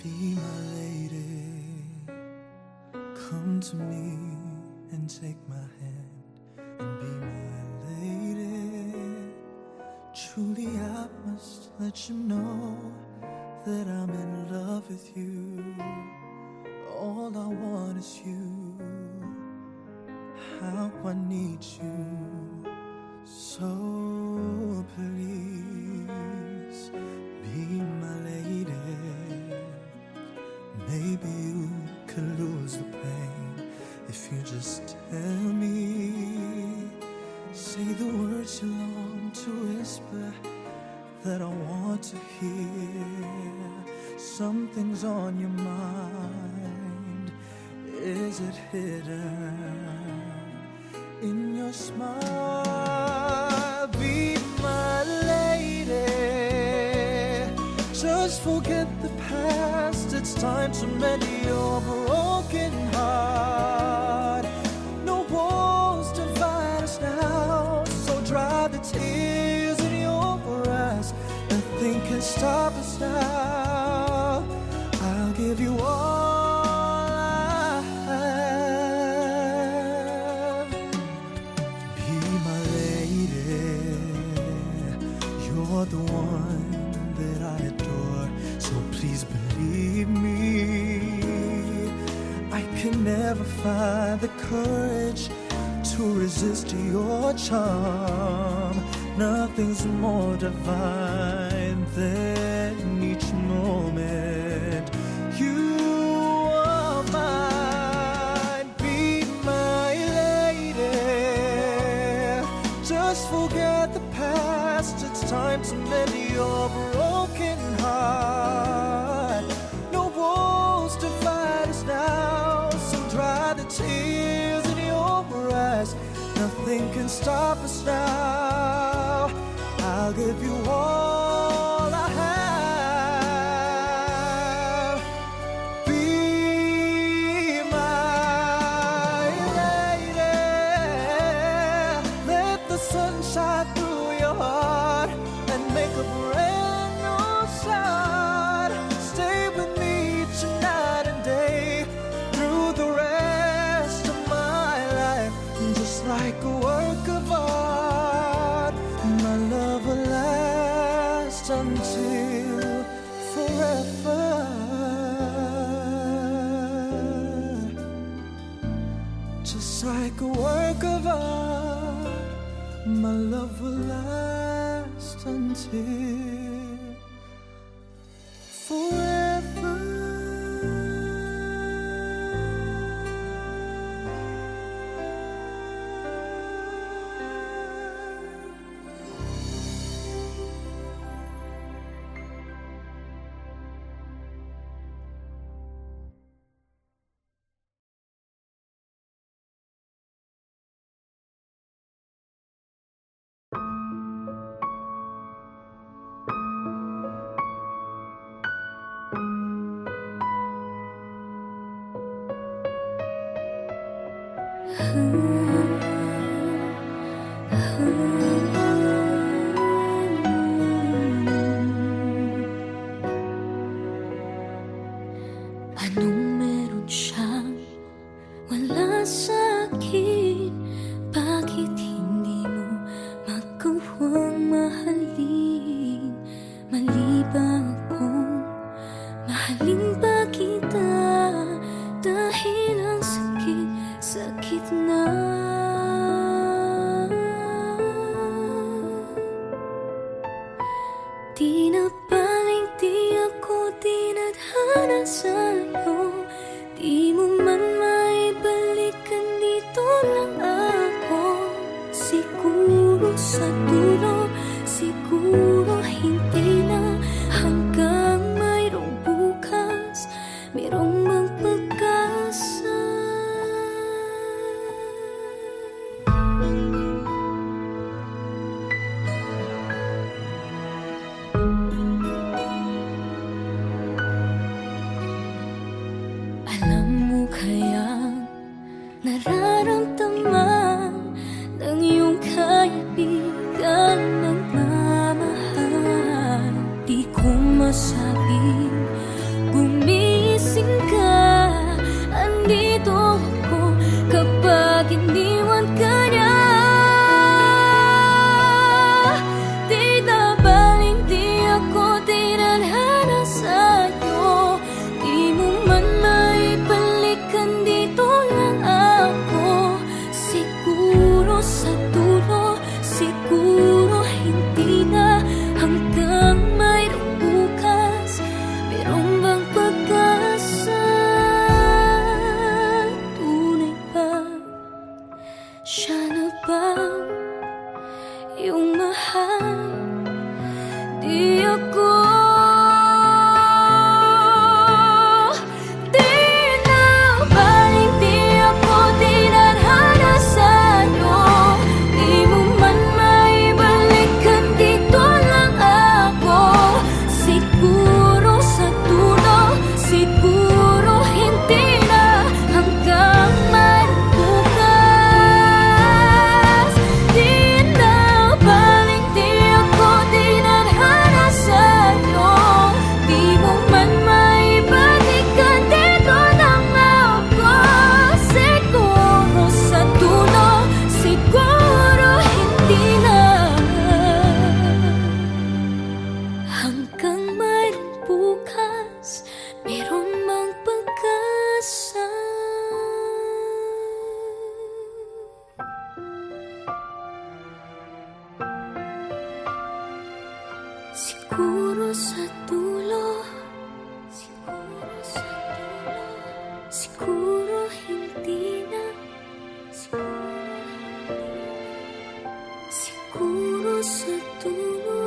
Be my lady, come to me and take my hand and be my lady. Truly I must let you know that I'm in love with you. All I want is you. How I need you. So please be my lady. Maybe you could lose the pain if you just tell me. Say the words you long to whisper that I want to hear. Something's on your mind. Is it hidden in your smile? Be my lady. Just forget the past. It's time to mend your broken heart. No walls divide us now, so dry the tears in your eyes. Nothing can stop us now. I'll give you all I have. Be my lady. You're the one that I adore, so please believe me. I can never find the courage to resist your charm. Nothing's more divine than each moment you are mine. Be my lady. Just forget the past. It's time to mend your broken heart. No walls divide us now, so dry the tears in your eyes. Nothing can stop us now. I'll give you all I have. Be my lady. Let the sun shine through your heart and make a brand new start. Stay with me tonight and day through the rest of my life. Just like a work of art, my love will last until forever. Just like a work of art, my love will last until forever. Anong meron siyang wala sa akin? Bakit hindi mo magawang mahalin? Mali ba akong mahalin ba kita? Dahil ang sakit, sakit na. Di na paling di ako dinadhana sa'yo. Di mo man maibalikan, dito lang ako. Siguro sa dulo, siguro hindi na. Hanggang mayroong bukas, mayroong magpag-asa. ako. Di na balik, di ako tinadhana sa'yo. Di mo man maibalik, dito lang ako. Siguro sa dulo, siguro hindi na, hanggang magbukas. Di na balik, di ako tinadhana sa'yo. Di mo man maibalik, dito lang ako. Siguro sa dulo, siguro hindi na, hanggang mayroong bukas, meron mang pag-asa. Siguro sa dulo, siguro sa dulo, siguro hindi na, siguro sa dulo.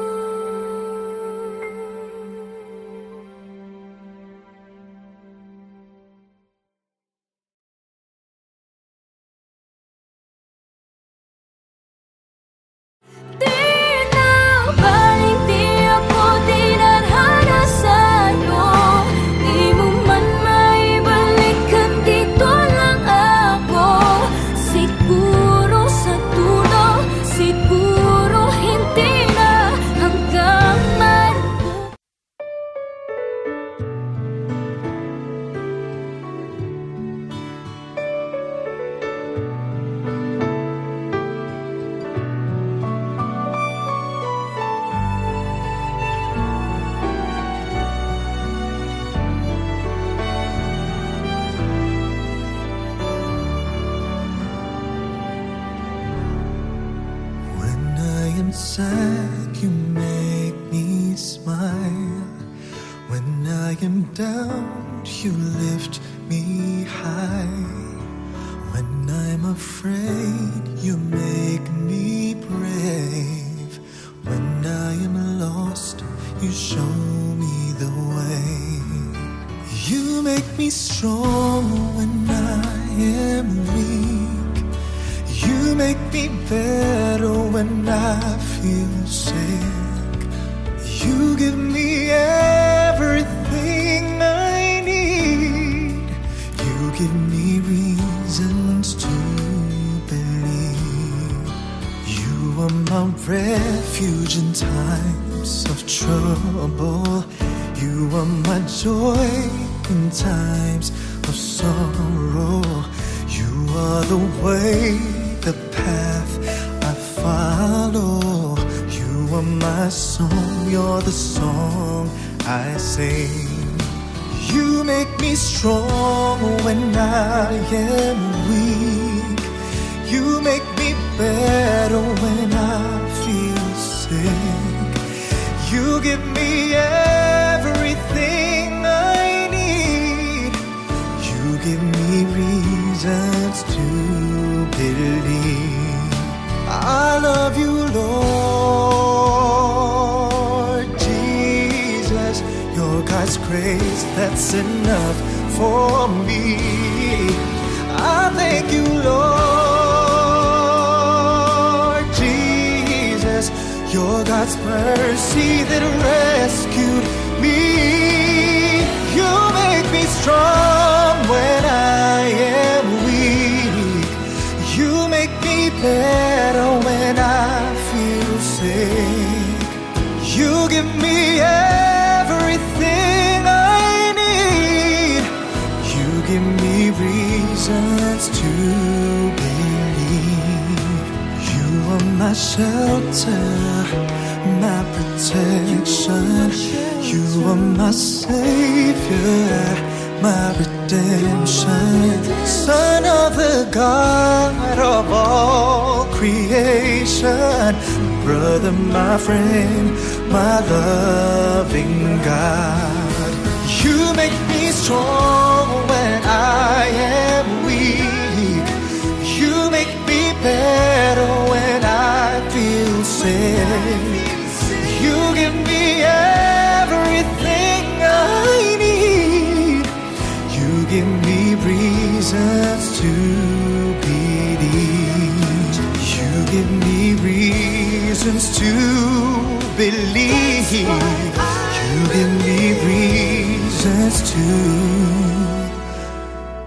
Di na balik, di ako tinadhana sa'yo. Di mo man maibalik, dito lang ako. Siguro sa dulo, siguro hindi na, hanggang mayroong. When I am sad, you make me smile. When I am down, you lift me high. When I'm afraid, you make me brave. When I am lost, you show me the way. You make me strong when I am weak. You make me better when I feel sick. You give me everything I need. You give me reasons to believe. You are my refuge in times of trouble. You are my joy in times of sorrow. You are the way, the path I follow. You are my song, you're the song I sing. You make me strong when I am weak. You make me better when I feel sick. You give me everything I need. You give me reasons to believe. I love you, Lord Jesus. Your God's grace, that's enough for me. I thank you, Lord Jesus. Your God's mercy that rescued me. You make me strong when I am weak. You make me better when I feel sick. You give me everything I need. You give me reasons to believe. You are my shelter, my protection. You are my savior, my redemption. Son of the God of all creation. Brother, my friend, my loving God. You make me strong when I am weak. You make me better when I feel sick. You give me You give me reasons to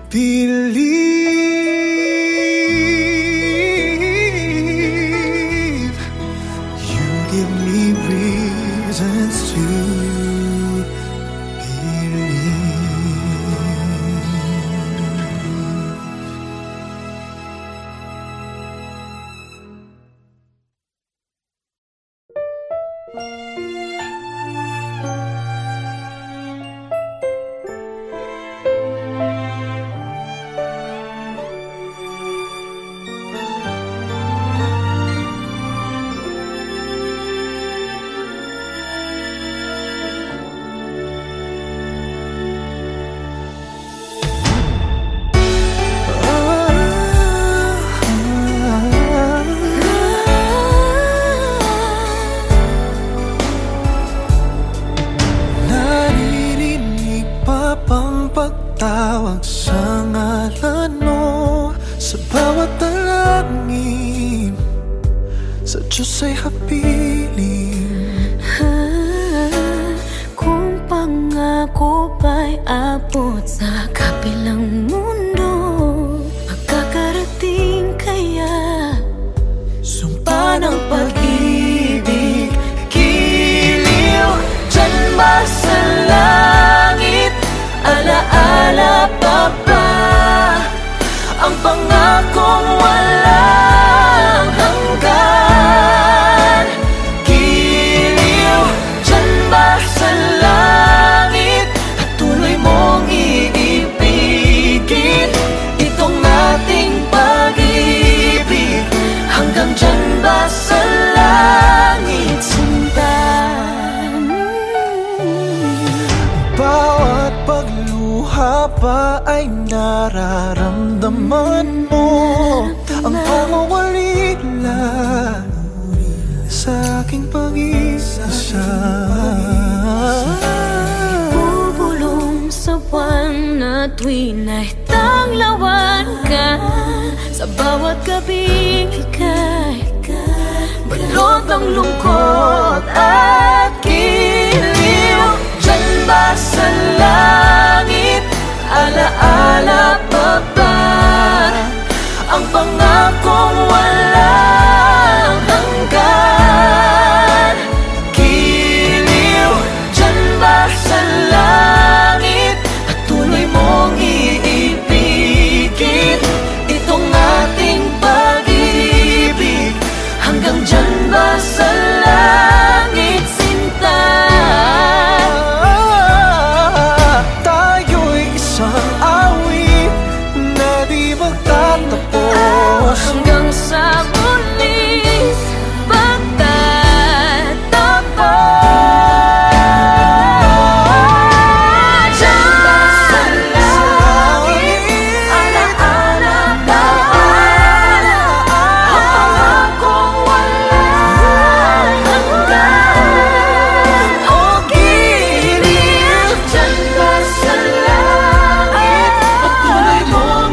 believe. You give me reasons to pagtawag sa ngalan mo sa bawat dalangin, sa Diyos ay hapiling. Kung pangako ba'y abot sa kabilang mundo, magkakarating kaya sumpa ng pag-ibig, giliw dyan ba sa langit? Alaala pa ba ang pangakong walang hanggan? Giliw dyan ba sa langit at tuloy mong iibigin itong ating pag-ibig? Hanggang dyan ba sa langit, sinta? Bawat pagluha pa ay nararamdaman mo ang pangawalila sa aking pag-isa. Bubulong sa buwan na tuwi na'y tanglawan ka. Sa bawat gabing ika'y balot ang lungkot at giliw. Diyan ba sa langit? Alaala pa ba ang pangakong walang hanggan? Giliw dyan ba sa langit at tuloy mong iibigin itong ating pag-ibig? Hanggang dyan ba sa langit, sinta? Hanggang sa mulis pagtatapos. Diyan ba sa langit? Alaala pa ba ang pangakong walang hanggan? O giliw dyan ba sa langit at tuloy mong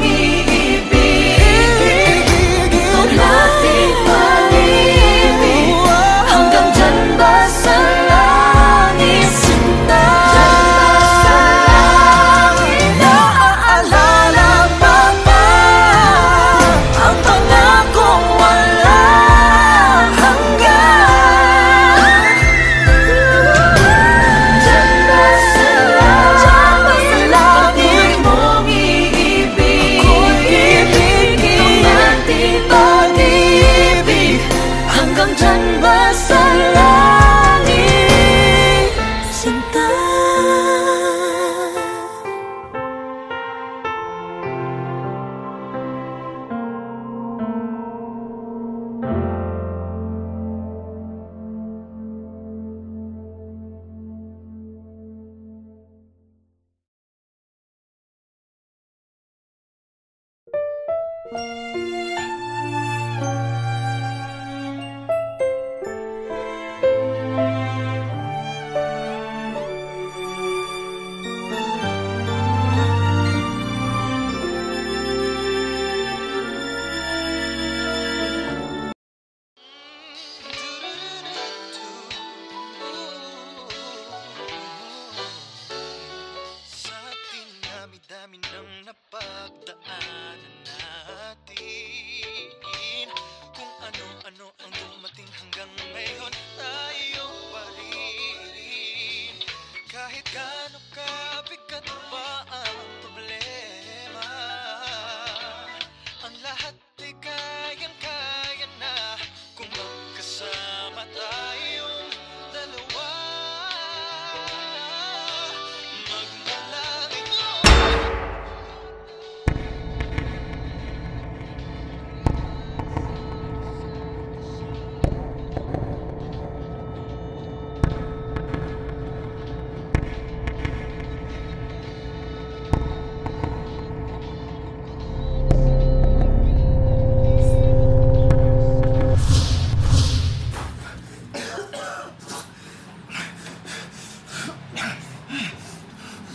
pinagdaanan natin. Kung ano-ano ang dumating hanggang ngayon, tayo pa rin. Kahit gaano kabigat pa ang problema, ang lahat ay kayang-kaya na kung magkasama tayong dalawa. Magmula ngayon,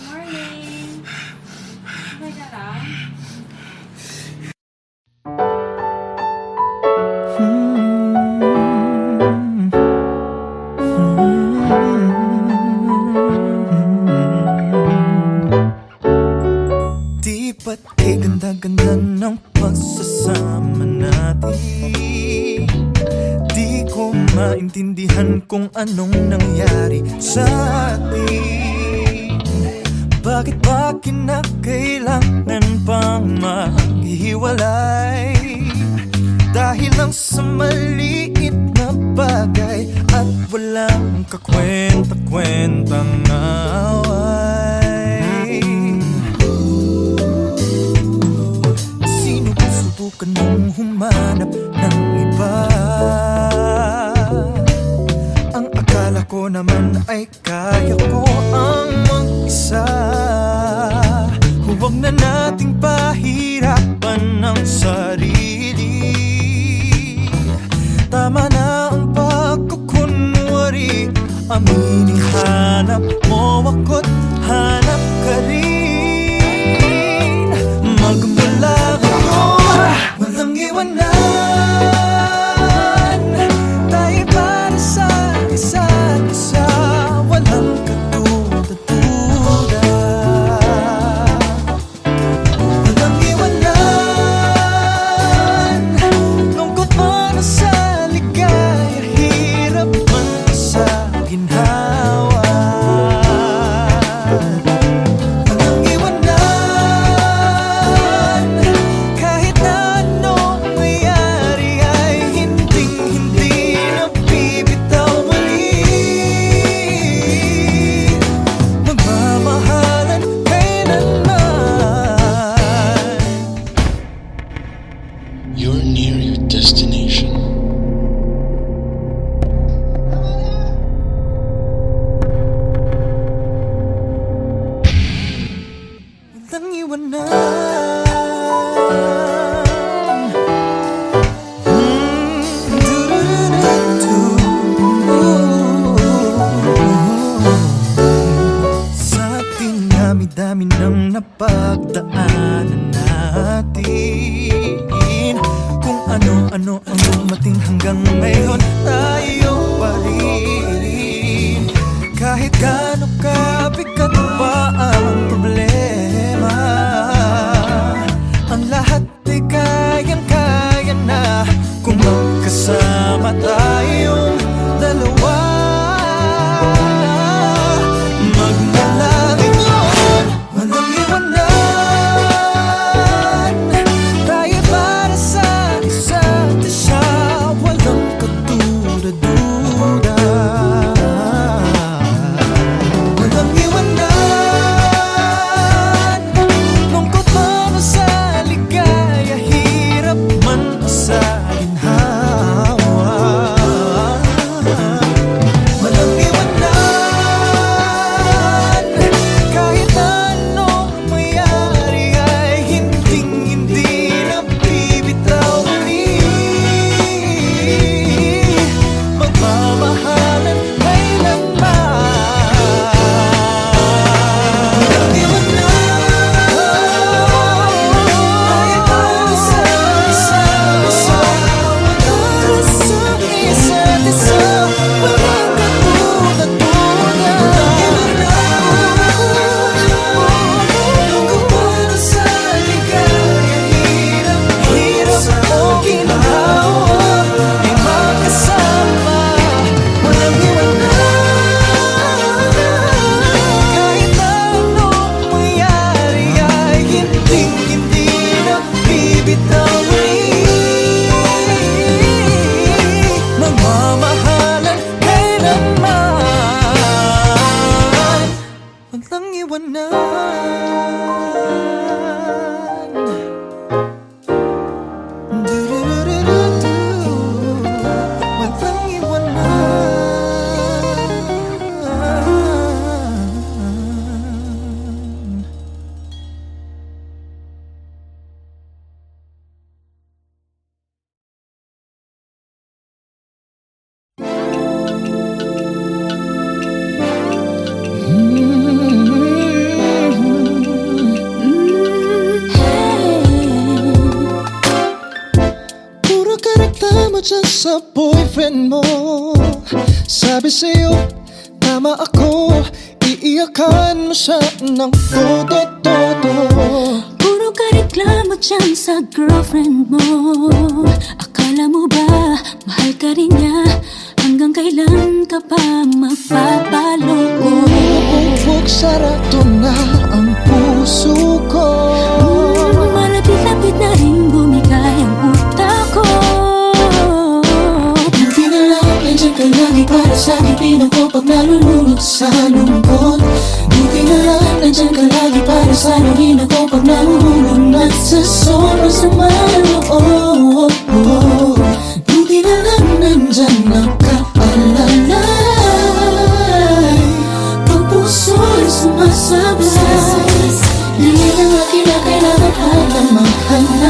Morning! Okay ka lang? di ba't ganda-ganda ng pagsasama natin? Di ko maintindihan kung anong nangyari sa atin. Bakit ba kinakailangan pang maghiwalay? Dahil lang sa maliit na bagay at walang kakwenta-kwentang away. Sinubukan mong humanap ng iba. Ang akala ko naman ay kaya ko ang mag-isa. Huwag na nating pahirapan ang sarili. Tama na ang pagkukunwari. Aminin, hanap mo ako't hanap ka rin. Magmula ngayon, walang iwanan. Tayo para sa isa't isa, walang katuda-tuda. Walang iwanan. Lungkot man sa ligaya, hirap man sa ginhawa. Walang iwanan. Kahit na anong mayari ay hinding-hindi na bibitaw muli. Magmamahalan kailanman. You're near your destination. Walang iwanan. Sa dami-dami ng napagdaanan natin, kung ano-ano ang dumating hanggang ngayon, tayo pa rin. Kahit gaano kabigat pa ang problema, ang lahat ay kayang-kaya na kung magkasama tayong dalawa. Magmula ngayon, walang iwanan. Tayo para sa isa't isa, walang katuda-duda. Walang iwanan. Sa boyfriend mo, sabi sa'yo, tama ako, iiyakan mo siya ng todo-todo. Puro ka reklamo dyan sa girlfriend mo. Akala mo ba, mahal ka rin niya? Hanggang kailan ka pa magpapaloko? Bubog sarado na ang puso ko. Malapit-lapit na rin bumigay ang utak ko. Nandiyan ka lagi para sa pipino ko pag nalulunod sa lungkot. Buti na lang, nandiyan ka lagi para sa luhin ako pag nahuhulog at sa sobrang sama loob. Buti na lang, nandiyan nakaalalay pag puso'y sumasablay. Hindi na nga kinakailangan hanggang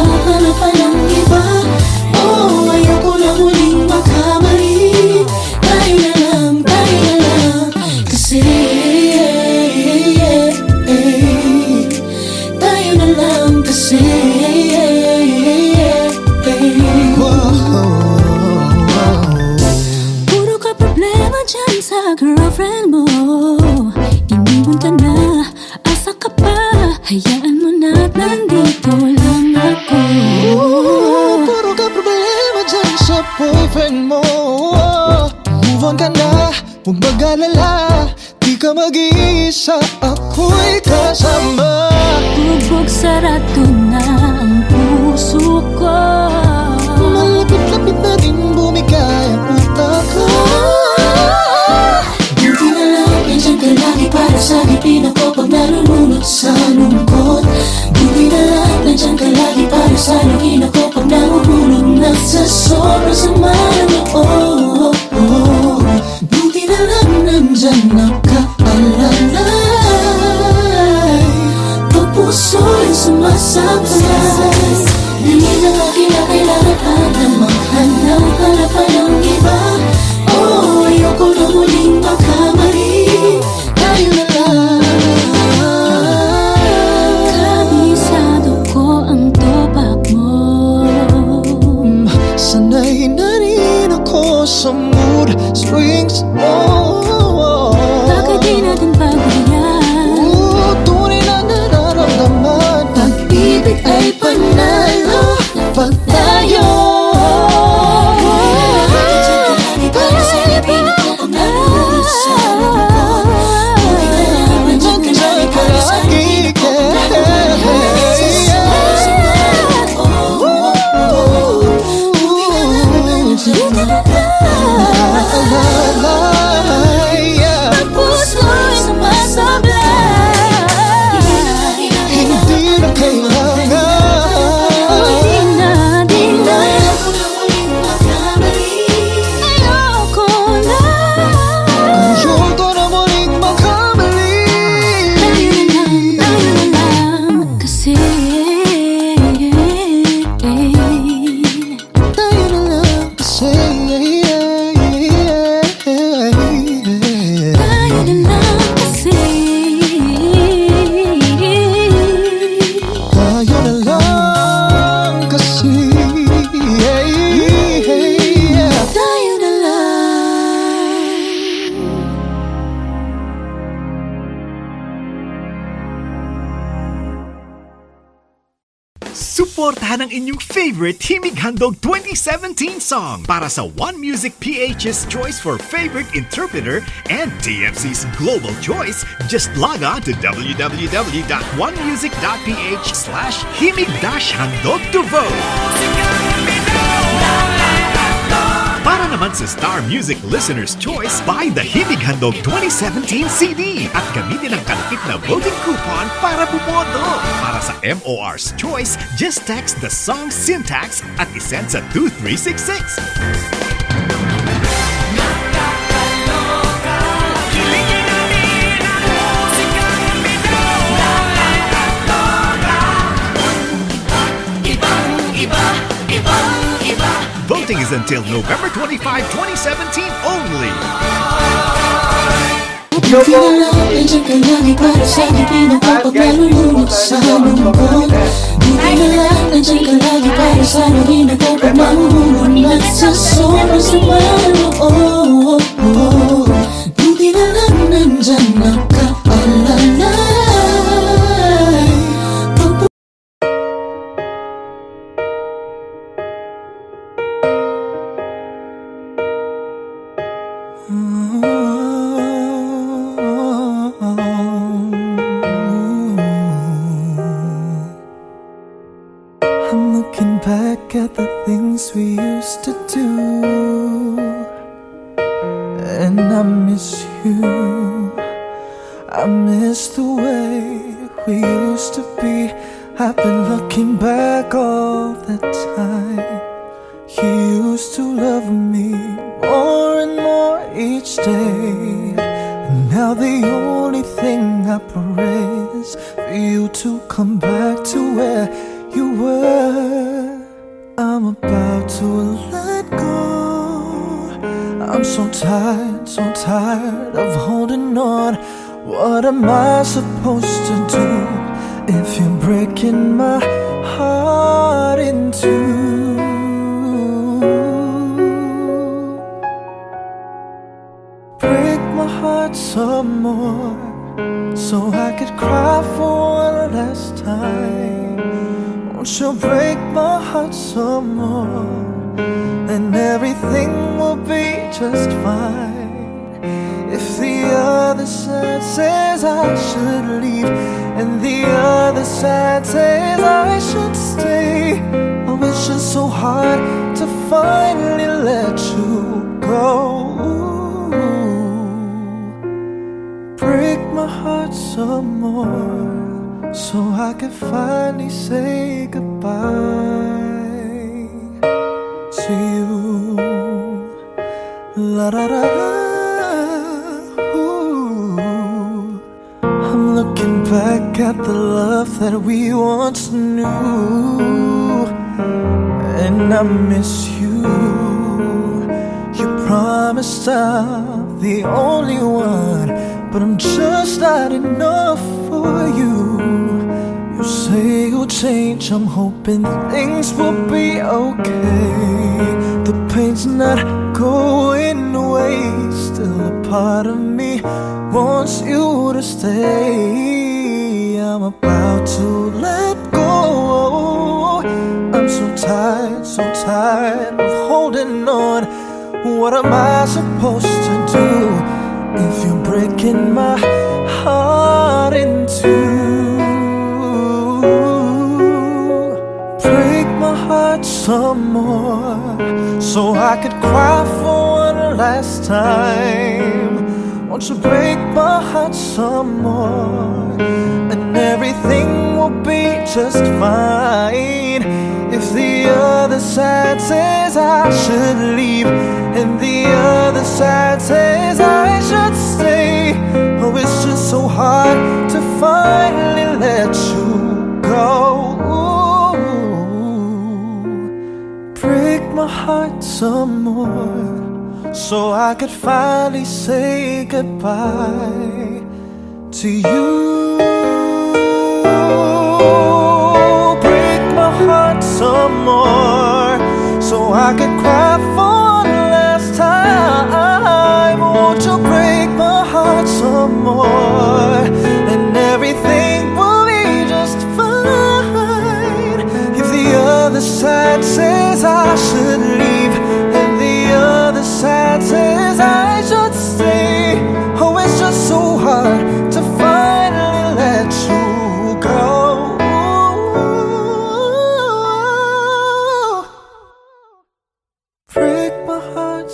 maghanap pa ng iba. Oh, ayoko na muling makamali. Tayo na lang, kasi tayo na lang, kasi puro ka problema dyan sa girlfriend mo. Iniwan ka na, asa ka pa? Hayaan mo na, nandito lang ako. Puro ka problema dyan sa boyfriend mo. Move on ka na, huwag mag-alala. Di ka mag-iisa, ako'y kasama. Bubog sarado na ang puso ko. Malapit-lapit na din bumigay ang utak ko. Buti na lang, nandiyan ka lagi para sa ngipin ako pag nalulunod sa lungkot. Buti na lang, nandiyan ka lagi para sa luhin ako pag nahuhulog na sa sobrang sama ng loob. Buti na lang, nandiyan nakaalalay pag puso'y sumasablay. Hindi na nga kinakailangan hanggang maghanap pa ng iba. Oh, ayoko na muling makamali. Tayo na lang. Kabisado ko ang topak mo. Sanay na rin ako sa mood swings mo. Bakit di natin pagbayaan? Tunay na nararamdaman. Pag-ibig ay panalo pag tayo. Suportahan ang inyong favorite Himig Handog 2017 song para sa One Music PH's choice for favorite interpreter and TFC's global choice. Just log on to www.onemusic.ph/himig-handog to vote. Para naman sa Star Music Listener's Choice, buy the Himig Handog 2017 CD at gamitin ang kalakip na voting coupon para bumoto. Para sa MOR's Choice, just text the song syntax at isend sa 2366. Voting is until November 25, 2017 only. Buti na lang, nandiyan ka lagi para sa akin, kapag nalulunod sa lungkot. Buti na lang, nandiyan ka lagi para sa akin, kapag nalulunod sa sobrang sama. Buti na lang, nandiyan nakaalala. I'm looking back at the things we used to do, and I miss you. I miss the way we used to be. I've been looking back all the time. You used to love me more and more each day, and now the only thing I pray is for you to come back to where you were. I'm about to let go. I'm so tired of holding on. What am I supposed to do if you're breaking my heart in two? Break my heart some more, so I could cry for one last time. Won't you break my heart some more, and everything will be just fine. If the other side says I should leave, and the other side says I should stay, oh, it's just so hard to finally let you go. Break my heart some more, so I can finally say goodbye to you. La da da. Ooh. I'm looking back at the love that we once knew, and I miss you. You promised I'm the only one, but I'm just not enough for you. You say you'll change, I'm hoping things will be okay. The pain's not going away, still a part of me wants you to stay. I'm about to let go. I'm so tired of holding on. What am I supposed to do if you're breaking my heart in two? Break my heart some more, so I could cry for one last time. Won't you break my heart some more, and everything will be just fine. If the other side says I should leave, and the other side says I should stay, oh, it's just so hard to finally let you go. Break my heart some more, so I could finally say goodbye to you. Break my heart some more, so I could cry for one last time. Won't you break my heart some more, and everything will be just fine. If the other side says I should leave, and the other side says I should stay, oh, it's just so hard to finally let you go. Break my heart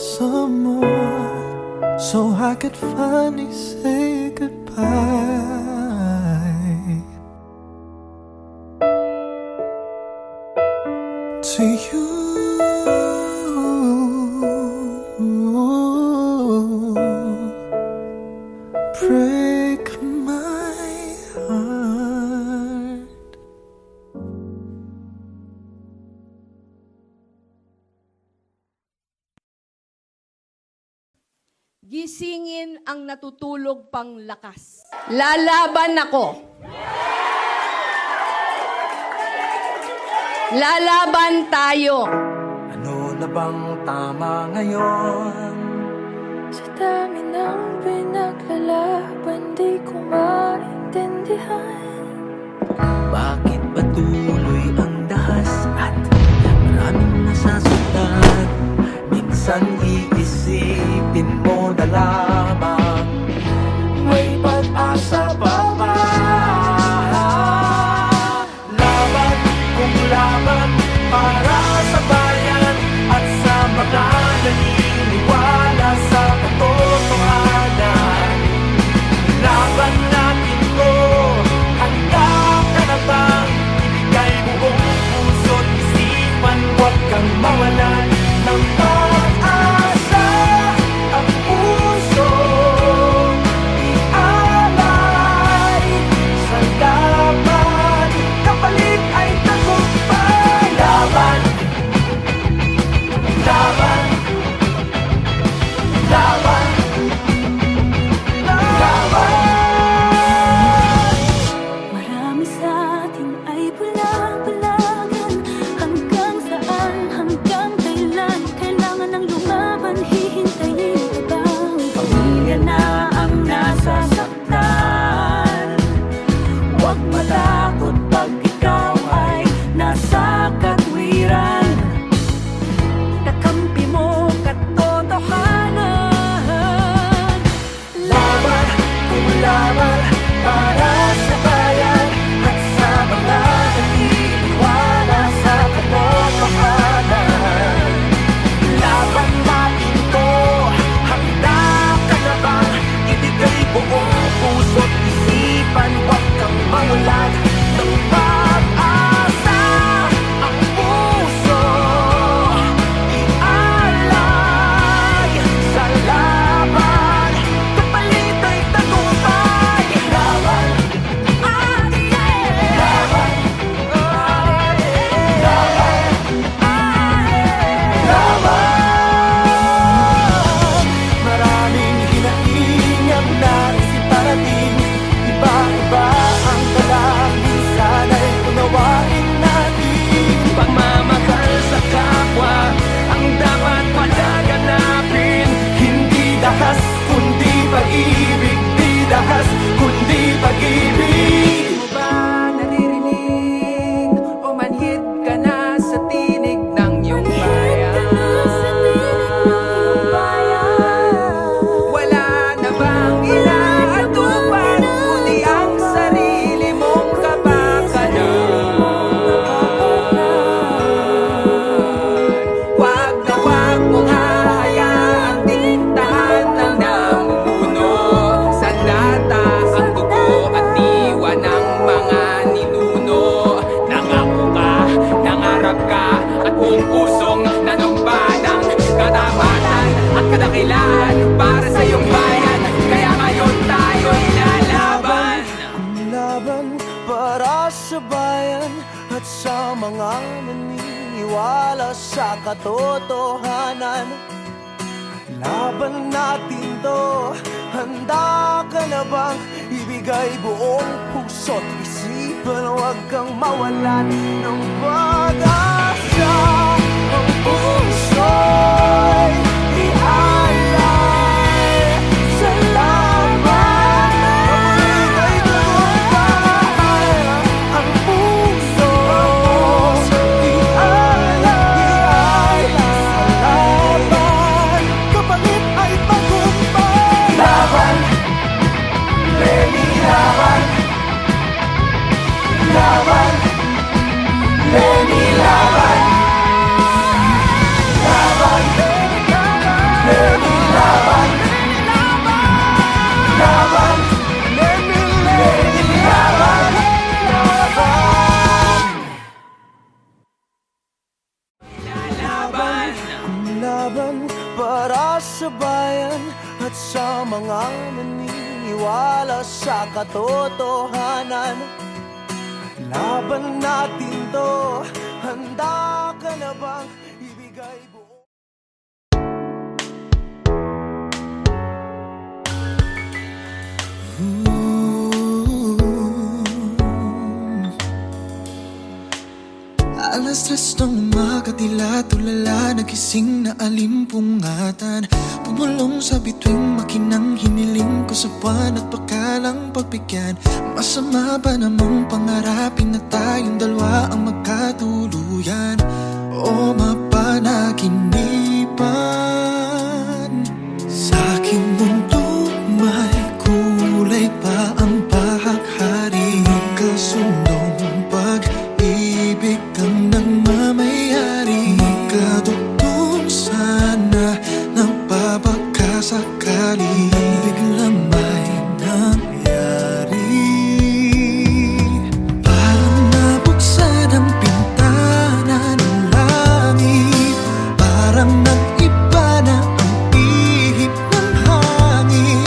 break my heart. Gisingin ang natutulog pang lakas. Lalaban ako. Lalaban tayo. Ano na bang tama ngayon? Sa dami ng pinaglalaban, di ko maintindihan. Bakit patuloy ang dahas at maraming nasasaktan? Minsan iisipin mo na lamang may pag-asa pa ba? Laban kung laban para sa bayan at sa mga naniniwala sa katotohanan. Laban natin to, handa ka na ba? Ibigay buong puso't isipan, huwag kang mawalan ng pag-asa. Ang puso ialay sa laban, kapalit ay tagumpay. Laban, laban, laban, laban. Marami sa atin ay bulag-bulagan. Hanggang saan, hanggang kailan? Kailangan ng lumaban, hihintayin ka ba? Pamilya na ang nasasaktan. Huwag matakot pag ikaw ay nasa katwiran. Nakampi mo katotohanan. Laban kung laban para sa bayan at sa mga naniniwala sa katotohanan. Laban natin to, handa ka na bang ibigay buong puso't isipan, huwag kang mawalan ng pag-asa. Ang puso ialay sa laban, kapalit ay tagumpay. Laban, laban, laban, laban. Maraming hinahingang nais iparating, iba-iba ang dalangin, sana'y unawain natin. Pagmamahal sa kapwa ang dapat palaganapin. Hindi dahas kundi pag-ibig, di dahas kundi pag-ibig. Di mo ba naririnig o manhid ka na sa tinig ng iyong bayan? Wala na bang inaatupan kundi ang sarili mong kapakanan? Wag na wag mong hahayaang diktahan ng namumuno. Sandata ang dugo at diwa ng mga ninuno. Nangako ka, nangarap ka, at buong pusong nanumbadang katapatan at kadakilaan para sa iyong bayan. Kaya ngayon tayo'y lalaban. Laban para sa bayan at sa mga naniniwala sa katotohanan. Laban natin to, handa ka na bang ibigay buong puso't isipan, huwag kang mawalan ng pag-asa. Ang puso'y ialay sa laban, kapalit ay tagumpay. Ang puso ialay sa laban, kapalit ay tagumpay. Laban, Lenny, laban, laban, Lenny, laban, laban. katotohanan. Laban natin to, handa ka na bang ibigay buo? Alas 3 ng umaga, tila tulala, nagising na alimpungatan. Pumulong sa bituing makinang hiniling ko sa buwan at pagkalang pagbigyan. Masama ba namang pangarapin na tayong dalawa ang magkatuluyan? O mapanaginipan? Sa aking mundo may kulay pa ang bahaghari. Magkasundong pag-ibig kang nagmamayari. Magkadugtong sana nagpapagkasakali. Biglang may nangyari. Parang nabuksan ang pintana ng langit. Parang nag-iba na ang ihip ng hangin.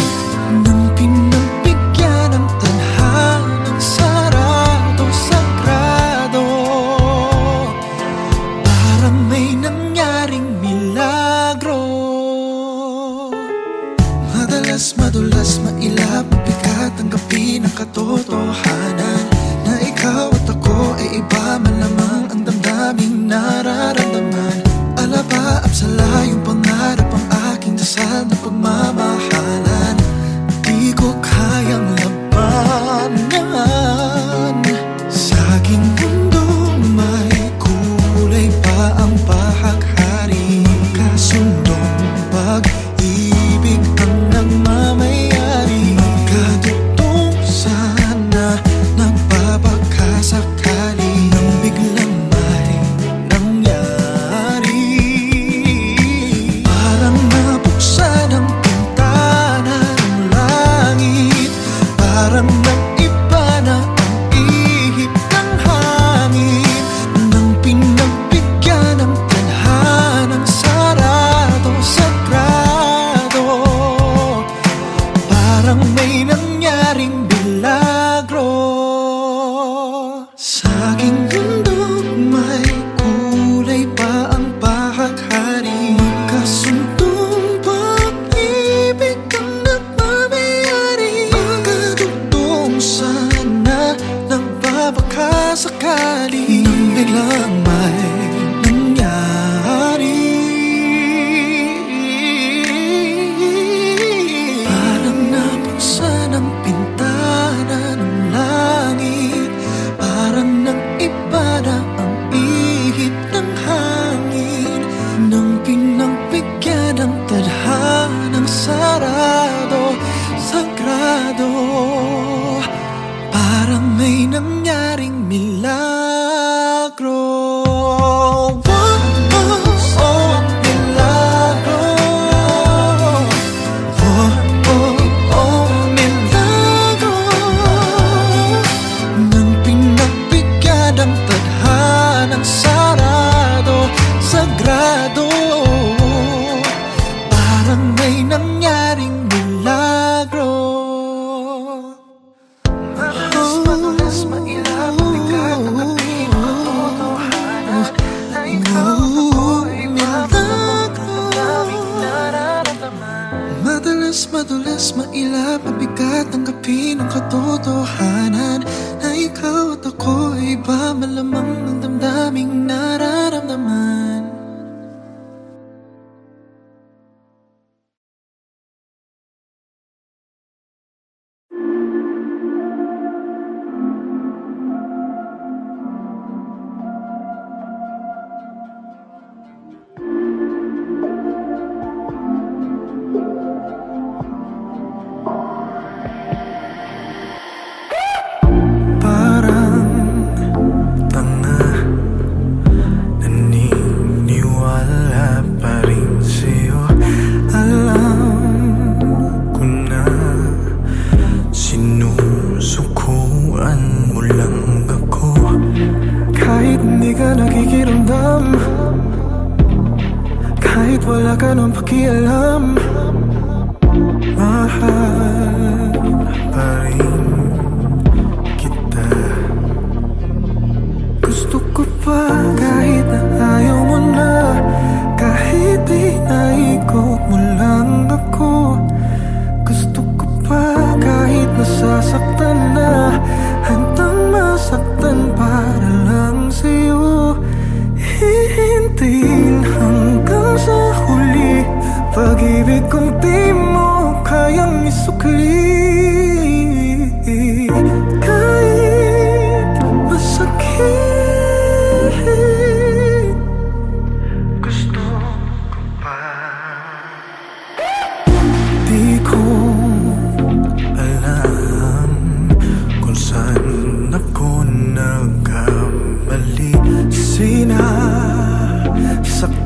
Nang pinagbigyan ng tadhanang sarado, sagrado. Parang may nangyaring milagro. Madulas mailap, mabigat tanggapin ang katotohanan na ikaw at ako ay iba, malamang ang damdaming nararamdaman. Alaba, absala yung pangarap, ang aking dasal na pagmamahalan. Di ko kayang labanan. Sa aking mundo may kulay pa ang bahaghari. Kasundong pag-ibig ang nagmamayari. Magkadugtong sana nagpapagkasakali. Nang biglang may nangyari. Parang nabuksan ang pintana ng langit. Parang nag-iba na ang ihip ng hangin. Nang pinagbigyan ng tadhanang sarado, sagrado. Parang may nangyaring milagro. Sa aking mundo may kulay pa ang bahaghari. Magkasundong pag-ibig ang nagmamayari. Magkadugtong sana nagpapagkasakali. Nang biglang may nangyari. Parang nabuksan ang pintana ng langit. Parang nag-iba na ang ihip ng hangin. Nang pinagbigyan ng tadhanang sarado, sagrado. Parang may nangyaring milagro. Milagro. Milagro. Nang pinagbigyan ng tadhanang sarado, sagrado. Parang may nangyaring milagro. Madulas mailap, mabigat ang ating katotohanan na ikaw at ako ay maraming nararamdaman. Madulas mailap, mabigat ang kapin ng katotohanan na ikaw at ako ay iba, malamang ang damdaming nararamdaman. Parang tanga, naniniwala pa rin sa'yo. Alam ko na sinusukuan mo lang ako. Kahit hindi ka nakikiramdam, kahit wala ka nang pakialam, mahal pa rin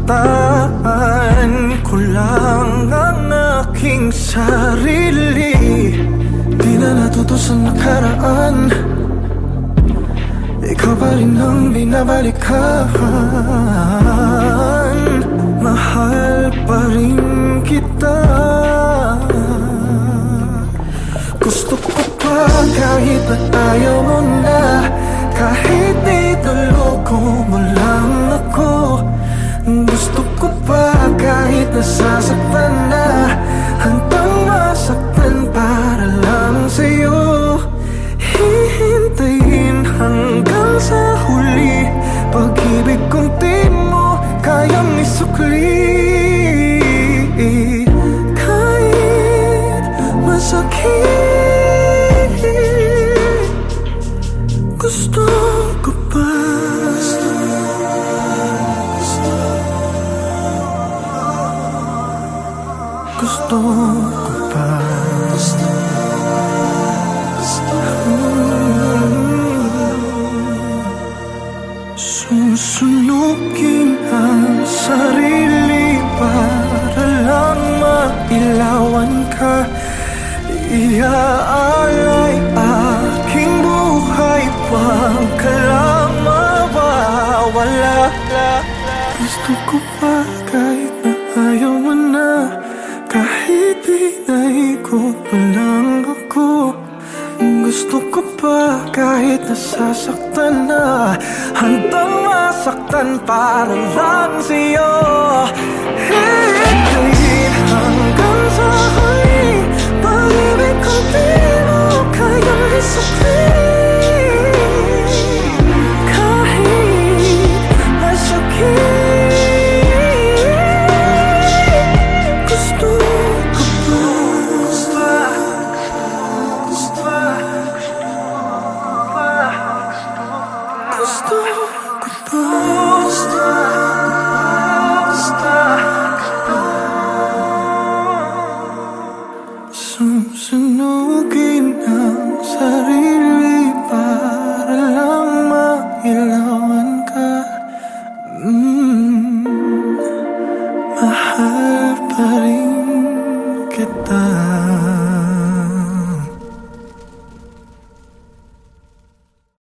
masaktan ko lang ang aking sarili. Di na natuto sa nakaraan, ikaw pa rin ang binabalikan. Mahal pa rin kita. Gusto ko pa kahit na ayaw mo na, kahit niloloko mo lang ako. Gusto ko pa kahit nasasaktan na, hanggang masaktan para lang sa'yo. Hihintayin hanggang sa huli, pag-ibig kong di mo kayang isukli. Kahit masakit, gusto ko pa. Gusto ko pa. Susunugin ang sarili para lang mailawan ka. Iaalay aking buhay, wag ka lang mawawala. Gusto ko pa kahit na ayaw mo na, kahit pinahigop pa lang ako. Gusto ko pa kahit nasasaktan na, handang masaktan para lang sa'yo. Hintayin hanggang sa huli, pag-ibig ko di mo kayang isukli. Kahit masakit, gusto ko pa. Gusto ko pa. Susunugin ang sarili para lang mailawan ka. Mahal pa rin